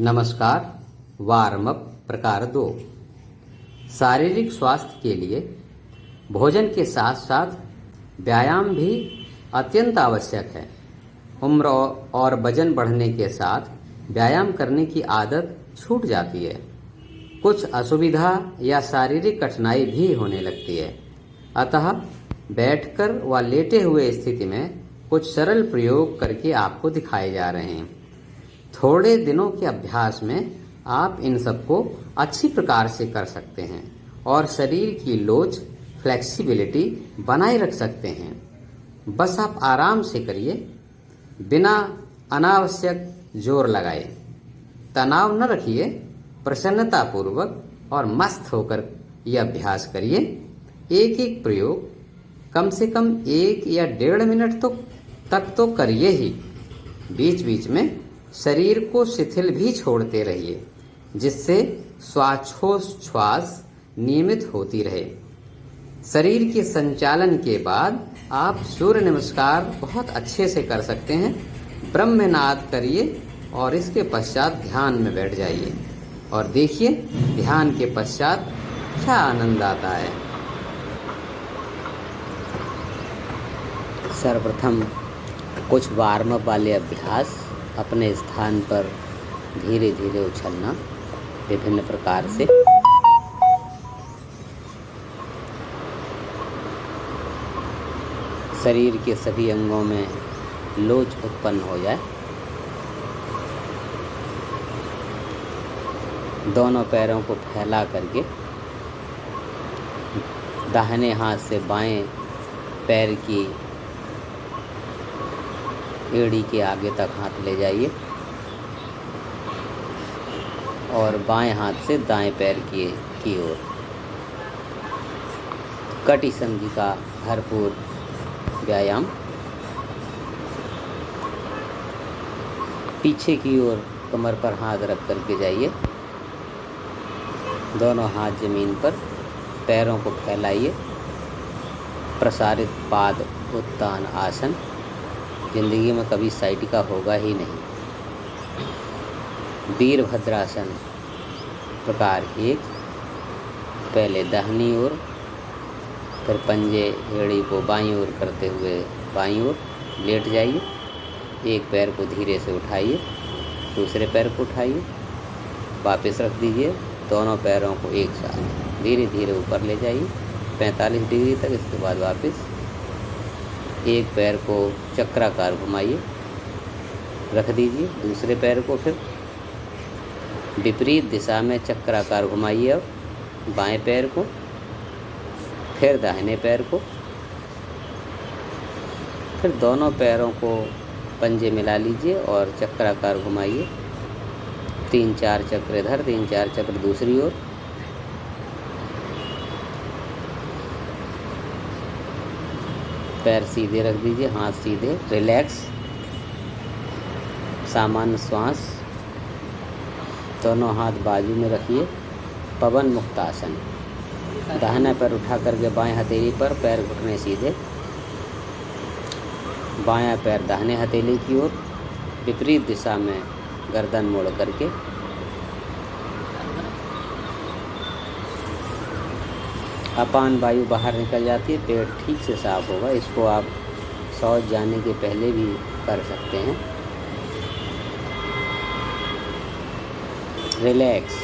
नमस्कार। Warm up प्रकार 2। शारीरिक स्वास्थ्य के लिए भोजन के साथ साथ व्यायाम भी अत्यंत आवश्यक है। उम्र और वजन बढ़ने के साथ व्यायाम करने की आदत छूट जाती है। कुछ असुविधा या शारीरिक कठिनाई भी होने लगती है। अतः बैठकर व लेटे हुए स्थिति में कुछ सरल प्रयोग करके आपको दिखाए जा रहे हैं। थोड़े दिनों के अभ्यास में आप इन सबको अच्छी प्रकार से कर सकते हैं और शरीर की लोच, फ्लेक्सिबिलिटी बनाए रख सकते हैं। बस आप आराम से करिए, बिना अनावश्यक जोर लगाए। तनाव न रखिए, प्रसन्नता पूर्वक और मस्त होकर यह अभ्यास करिए। एक एक प्रयोग कम से कम 1 या 1.5 मिनट तक तो करिए ही। बीच बीच में शरीर को शिथिल भी छोड़ते रहिए, जिससे श्वासोच्छ्वास नियमित होती रहे। शरीर के संचालन के बाद आप सूर्य नमस्कार बहुत अच्छे से कर सकते हैं। ब्रह्मनाद करिए और इसके पश्चात ध्यान में बैठ जाइए और देखिए ध्यान के पश्चात क्या आनंद आता है। सर्वप्रथम कुछ वार्म अप वाले अभ्यास। अपने स्थान पर धीरे धीरे उछलना विभिन्न प्रकार से। शरीर के सभी अंगों में लोच उत्पन्न हो जाए। दोनों पैरों को फैला करके दाहिने हाथ से बाएं पैर की एड़ी के आगे तक हाथ ले जाइए और बाएं हाथ से दाएं पैर की ओर। कटी संधि का भरपूर व्यायाम। पीछे की ओर कमर पर हाथ रख करके जाइए। दोनों हाथ जमीन पर, पैरों को फैलाइए। प्रसारित पाद उत्तान आसन। जिंदगी में कभी साइड का होगा ही नहीं। वीरभद्रासन प्रकार 1। पहले दाहिनी ओर, फिर पंजे एड़ी को बाईं ओर करते हुए बाईं ओर लेट जाइए। एक पैर को धीरे से उठाइए, दूसरे पैर को उठाइए, वापस रख दीजिए। दोनों पैरों को एक साथ धीरे धीरे ऊपर ले जाइए 45 डिग्री तक। इसके बाद वापस एक पैर को चक्राकार घुमाइए, रख दीजिए। दूसरे पैर को फिर विपरीत दिशा में चक्राकार घुमाइए। अब बाएं पैर को, फिर दाहिने पैर को, फिर दोनों पैरों को पंजे मिला लीजिए और चक्राकार घुमाइए। 3-4 चक्र इधर, 3-4 चक्र दूसरी ओर। पैर सीधे रख दीजिए, हाथ सीधे, रिलैक्स, सामान्य श्वास। दोनों हाथ बाजू में रखिए। पवन मुक्त आसन। दाहिना पैर उठा करके बाएं हथेली पर, पैर घुटने सीधे। बायां पैर दाहिने हथेली की ओर, विपरीत दिशा में गर्दन मोड़ करके। अपान वायु बाहर निकल जाती है, पेट ठीक से साफ होगा। इसको आप शौच जाने के पहले भी कर सकते हैं। रिलैक्स।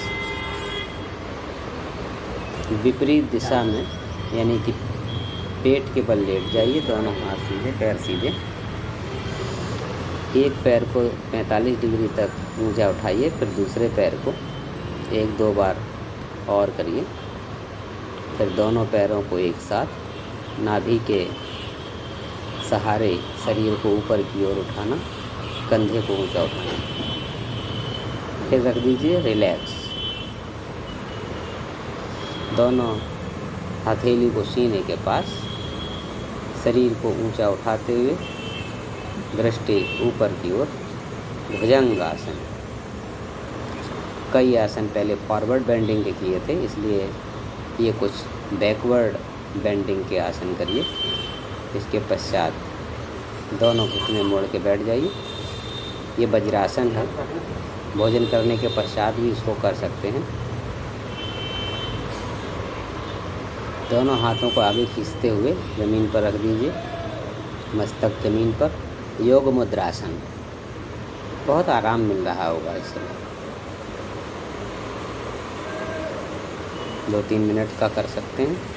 विपरीत दिशा में यानी कि पेट के बल लेट जाइए। दोनों हाथ सीधे, पैर सीधे। एक पैर को 45 डिग्री तक ऊंचा उठाइए, फिर दूसरे पैर को 1-2 बार और करिए। फिर दोनों पैरों को एक साथ नाभि के सहारे शरीर को ऊपर की ओर उठाना, कंधे को ऊंचा उठाना। फिर रख दीजिए, रिलैक्स। दोनों हथेली को सीने के पास, शरीर को ऊंचा उठाते हुए दृष्टि ऊपर की ओर। भुजंग आसन। कई आसन पहले फॉरवर्ड बेंडिंग के किए थे, इसलिए ये कुछ बैकवर्ड बेंडिंग के आसन करिए। इसके पश्चात दोनों घुटने मोड़ के बैठ जाइए। ये वज्रासन है। भोजन करने के पश्चात भी इसको कर सकते हैं। दोनों हाथों को आगे खींचते हुए ज़मीन पर रख दीजिए, मस्तक ज़मीन पर। योग मुद्रासन, बहुत आराम मिल रहा होगा इससे। 2-3 मिनट का कर सकते हैं।